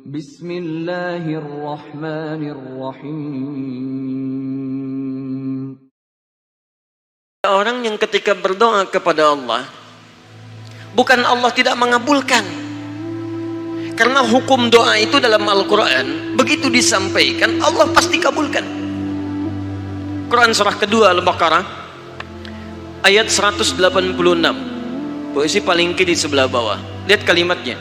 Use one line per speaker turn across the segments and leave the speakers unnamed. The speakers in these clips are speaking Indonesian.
Bismillahirrahmanirrahim.
Orang yang ketika berdoa kepada Allah, bukan Allah tidak mengabulkan, karena hukum doa itu dalam Al-Quran begitu disampaikan Allah pasti kabulkan. Quran surah kedua Al-Baqarah ayat 186, posisi paling kiri sebelah bawah. Lihat kalimatnya,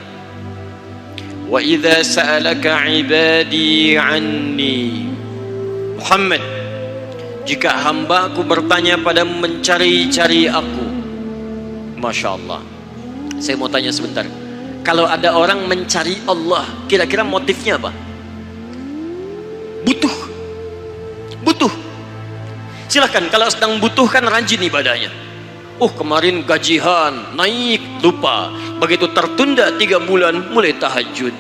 wa idza sa'alaka ibadi anni Muhammad, jika hamba-Ku bertanya padamu mencari-cari aku. Masya Allah. Saya mau tanya sebentar, kalau ada orang mencari Allah, kira-kira motifnya apa? Butuh. Silahkan, kalau sedang butuh kan rajin ibadahnya. Kemarin gajian naik, lupa. Begitu tertunda 3 bulan, mulai tahajud,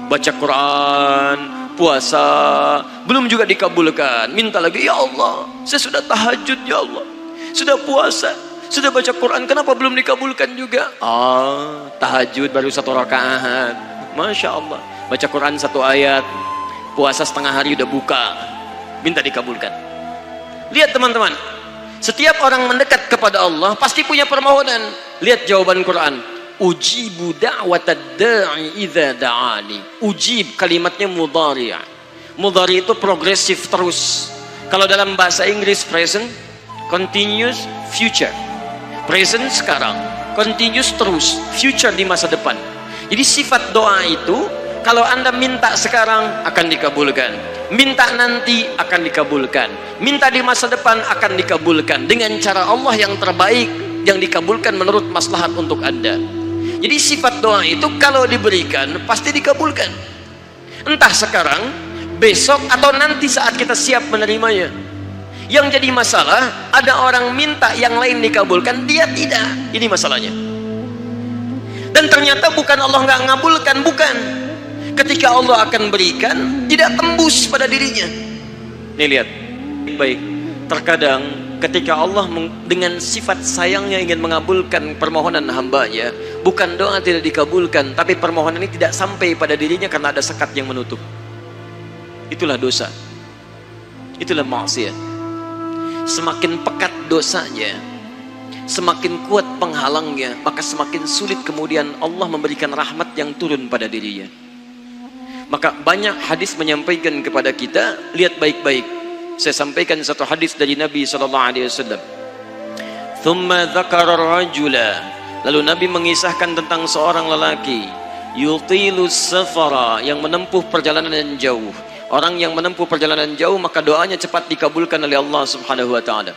baca Quran, puasa, belum juga dikabulkan. Minta lagi, ya Allah, saya sudah tahajud, ya Allah, sudah puasa, sudah baca Quran, kenapa belum dikabulkan juga? Tahajud baru 1 rakaat, Masya Allah. Baca Quran 1 ayat, puasa setengah hari udah buka, minta dikabulkan. Lihat teman-teman, setiap orang mendekat kepada Allah pasti punya permohonan. Lihat jawaban Quran, ujibu da'watad da'i idza da'ani. Ujib kalimatnya mudhari'. Mudhari' itu progresif, terus. Kalau dalam bahasa Inggris present, continuous, future. Present sekarang, continuous terus, future di masa depan. Jadi sifat doa itu, kalau Anda minta sekarang akan dikabulkan, minta nanti akan dikabulkan, minta di masa depan akan dikabulkan dengan cara Allah yang terbaik, yang dikabulkan menurut maslahat untuk Anda. Jadi sifat doa itu kalau diberikan pasti dikabulkan, entah sekarang, besok, atau nanti saat kita siap menerimanya. Yang jadi masalah, ada orang minta yang lain dikabulkan, dia tidak. Ini masalahnya. Dan ternyata bukan Allah nggak ngabulkan, bukan. Ketika Allah akan berikan, tidak tembus pada dirinya. Nih lihat, baik. Terkadang ketika Allah dengan sifat sayangnya ingin mengabulkan permohonan hambanya, bukan doa tidak dikabulkan, tapi permohonan ini tidak sampai pada dirinya karena ada sekat yang menutup. Itulah dosa, itulah maksiat. Semakin pekat dosanya, semakin kuat penghalangnya, maka semakin sulit kemudian Allah memberikan rahmat yang turun pada dirinya. Maka banyak hadis menyampaikan kepada kita, lihat baik-baik. Saya sampaikan satu hadis dari Nabi SAW. Thumma dzakara rajula, lalu Nabi mengisahkan tentang seorang lelaki, yutilus safara, yang menempuh perjalanan yang jauh. Orang yang menempuh perjalanan jauh, maka doanya cepat dikabulkan oleh Allah Subhanahu wa taala.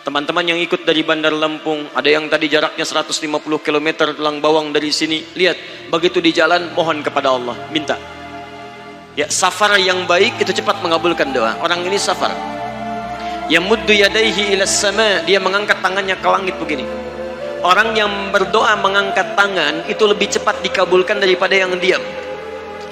Teman-teman yang ikut dari Bandar Lampung, ada yang tadi jaraknya 150 km Telang Bawang dari sini, lihat, begitu di jalan mohon kepada Allah, minta. Ya, safar yang baik itu cepat mengabulkan doa. Orang ini safar, yamuddu yadaihi ilas sama, dia mengangkat tangannya ke langit begini. Orang yang berdoa mengangkat tangan itu lebih cepat dikabulkan daripada yang diam.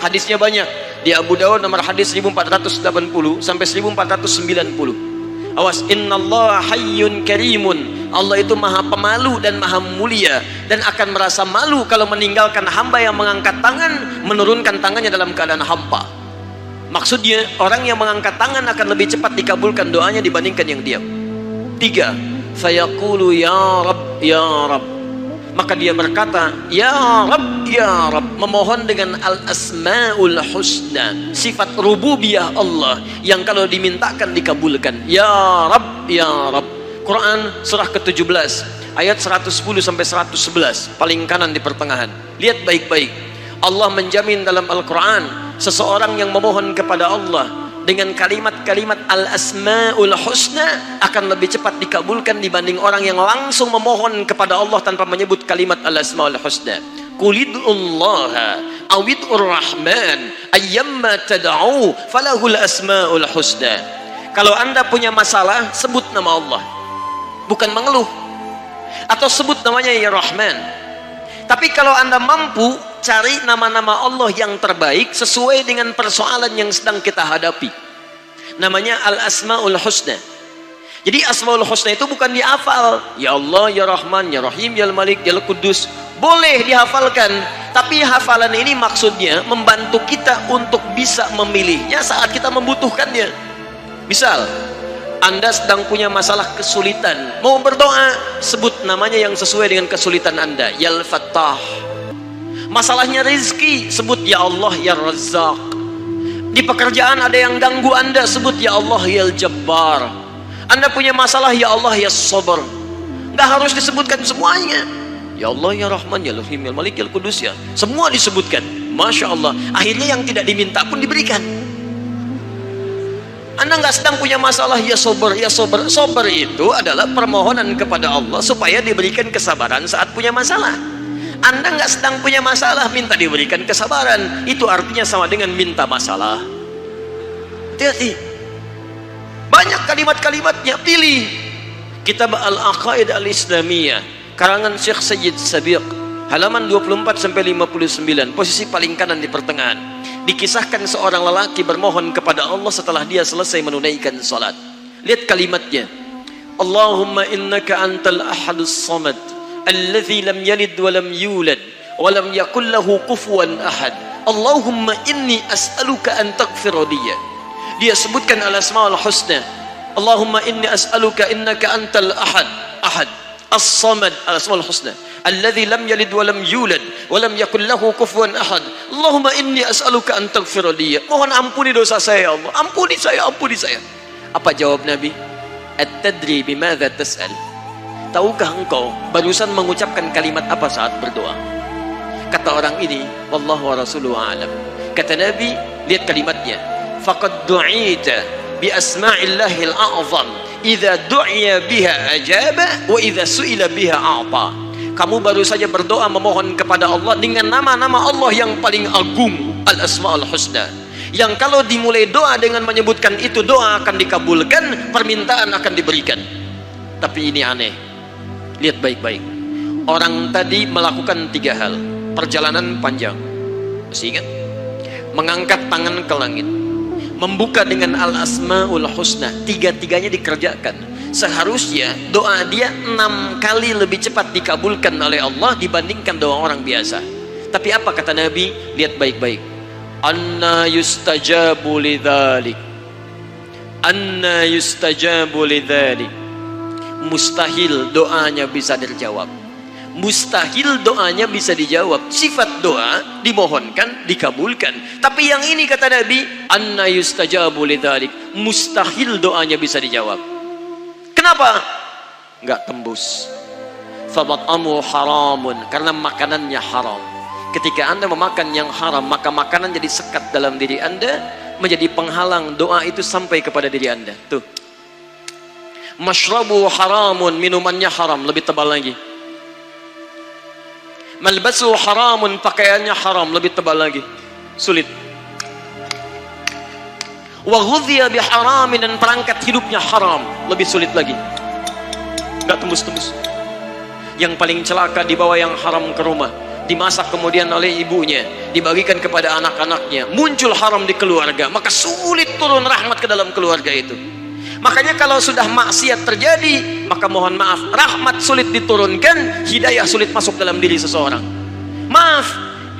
Hadisnya banyak di Abu Dawud, nomor hadis 1480 sampai 1490. Awas, innallaha hayyun karimun, Allah itu maha pemalu dan maha mulia, dan akan merasa malu kalau meninggalkan hamba yang mengangkat tangan, menurunkan tangannya dalam keadaan hampa. Maksudnya orang yang mengangkat tangan akan lebih cepat dikabulkan doanya dibandingkan yang diam. 3, fayaqulu ya Rabb ya Rabb, maka dia berkata ya Rabb ya Rabb, memohon dengan al-asmaul husna, sifat rububiyah Allah yang kalau dimintakan dikabulkan. Ya Rabb ya Rabb. Quran surah ke-17 ayat 110 sampai 111, paling kanan di pertengahan. Lihat baik-baik, Allah menjamin dalam Al-Quran, seseorang yang memohon kepada Allah dengan kalimat-kalimat al-asmaul husna akan lebih cepat dikabulkan dibanding orang yang langsung memohon kepada Allah tanpa menyebut kalimat al-asmaul husna. Qulid'ullaha awid'ur rahman ayyamma tad'u falahul asmaul husna. Kalau Anda punya masalah, sebut nama Allah, bukan mengeluh, atau sebut namanya ya Rahman. Tapi kalau Anda mampu, cari nama-nama Allah yang terbaik sesuai dengan persoalan yang sedang kita hadapi. Namanya Al-Asma'ul Husna. Jadi Asmaul Husna itu bukan dihafal. Ya Allah, Ya Rahman, Ya Rahim, Ya Malik, Ya Qudus. Boleh dihafalkan, tapi hafalan ini maksudnya membantu kita untuk bisa memilihnya saat kita membutuhkannya. Misal, Anda sedang punya masalah kesulitan, mau berdoa, sebut namanya yang sesuai dengan kesulitan Anda. Ya Al-Fattah. Masalahnya rezeki, sebut Ya Allah, Ya Razzaq. Di pekerjaan ada yang ganggu Anda, sebut Ya Allah, Ya Al-Jabbar. Anda punya masalah, Ya Allah, Ya Sabar. Nggak harus disebutkan semuanya. Ya Allah, Ya Rahman, Ya Rahim, Ya Malik, Ya Qudus, ya. Semua disebutkan. Masya Allah. Akhirnya yang tidak diminta pun diberikan. Anda nggak sedang punya masalah, Ya Sabar, Ya Sabar. Sabar itu adalah permohonan kepada Allah supaya diberikan kesabaran saat punya masalah. Anda nggak sedang punya masalah, minta diberikan kesabaran. Itu artinya sama dengan minta masalah. Hati-hati. Banyak kalimat-kalimatnya, pilih. Kitab Al-Aqaid Al-Islamiyah karangan Syekh Sayyid Sabiq, halaman 24 sampai 59, posisi paling kanan di pertengahan. Dikisahkan seorang lelaki bermohon kepada Allah setelah dia selesai menunaikan salat. Lihat kalimatnya. Allahumma innaka antal ahadus samad alladzi lam yalid wa lam yulad wa lam yakul lahu kufuwan ahad. Allahumma inni as'aluka an taghfira liya. Dia sebutkan al-asmaul husna. Allahumma inni as'aluka innaka antal ahad as-samad, al-asmaul husna alladzi lam yalid wa lam yulad wa lam yakul lahu kufuwan ahad. Allahumma inni as'aluka an taghfira li. Mohon ampuni dosa saya, ya Allah. Ampuni saya, ampuni saya. Apa jawab Nabi? At-tadri bimadza tas'al? Tahukah engkau barusan mengucapkan kalimat apa saat berdoa? Kata orang ini, wallahu wa rasuluhu a'lam. Kata Nabi, lihat kalimatnya. Faqad du'ita bi asma'illahil a'zam idza du'iya biha ajaba wa idza su'ila biha a'ta. Kamu baru saja berdoa memohon kepada Allah dengan nama-nama Allah yang paling agung, al-asma'ul husna, yang kalau dimulai doa dengan menyebutkan itu, doa akan dikabulkan, permintaan akan diberikan. Tapi ini aneh, lihat baik-baik. Orang tadi melakukan 3 hal, perjalanan panjang, masih ingat? Mengangkat tangan ke langit, membuka dengan al-asmaul husna, 3-tiganya dikerjakan. Seharusnya doa dia 6 kali lebih cepat dikabulkan oleh Allah dibandingkan doa orang biasa. Tapi apa kata Nabi? Lihat baik-baik. Anna yustajabu lidzalik, anna yustajabu lidzalik. Mustahil doanya bisa dijawab. Mustahil doanya bisa dijawab. Sifat doa dimohonkan, dikabulkan. Tapi yang ini kata Nabi, anna yustajabu lidzalik, mustahil doanya bisa dijawab. Kenapa? Enggak tembus. Fabat'amu haramun, karena makanannya haram. Ketika Anda memakan yang haram, maka makanan jadi sekat dalam diri Anda, menjadi penghalang doa itu sampai kepada diri Anda. Tuh. Mashrabu haramun, minumannya haram, lebih tebal lagi. Malbasu haramun, pakaiannya haram, lebih tebal lagi, sulit. Wa ghudhiya biharamin, dan perangkat hidupnya haram, lebih sulit lagi, nggak tembus-tembus. Yang paling celaka, dibawa yang haram ke rumah, dimasak kemudian oleh ibunya, dibagikan kepada anak-anaknya, muncul haram di keluarga, maka sulit turun rahmat ke dalam keluarga itu. Makanya kalau sudah maksiat terjadi, maka mohon maaf, rahmat sulit diturunkan, hidayah sulit masuk dalam diri seseorang. Maaf,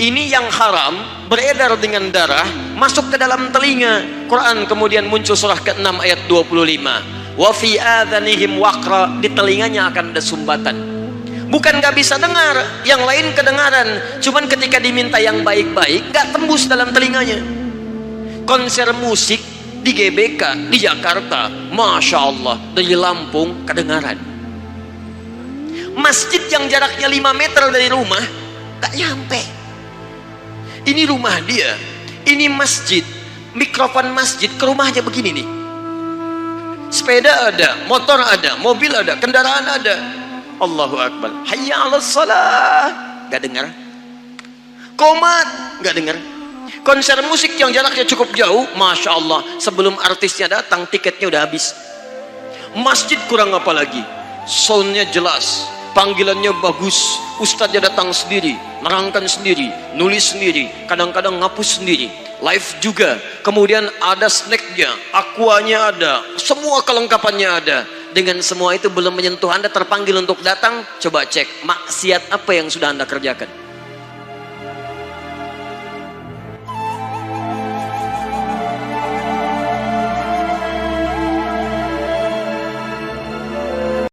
ini yang haram beredar dengan darah, masuk ke dalam telinga. Quran kemudian muncul surah ke-6 ayat 25. Wa fi adhanihim waqra, di telinganya akan ada sumbatan. Bukan gak bisa dengar, yang lain kedengaran, cuman ketika diminta yang baik-baik gak tembus dalam telinganya. Konser musik di GBK di Jakarta, Masya Allah, dari Lampung kedengaran. Masjid yang jaraknya 5 meter dari rumah gak nyampe. Ini rumah dia, ini masjid, mikrofon masjid ke rumahnya begini nih. Sepeda ada, motor ada, mobil ada, kendaraan ada. Allahu Akbar, hayya 'alas shalah, gak dengar. Qomat, gak dengar. Konser musik yang jaraknya cukup jauh, Masya Allah, sebelum artisnya datang tiketnya udah habis. Masjid kurang apa lagi, soundnya jelas, panggilannya bagus, ustadznya datang sendiri, nerangkan sendiri, nulis sendiri, kadang-kadang ngapus sendiri, live juga. Kemudian ada snacknya, aquanya ada, semua kelengkapannya ada. dengan semua itu belum menyentuh Anda terpanggil untuk datang, coba cek maksiat apa yang sudah Anda kerjakan.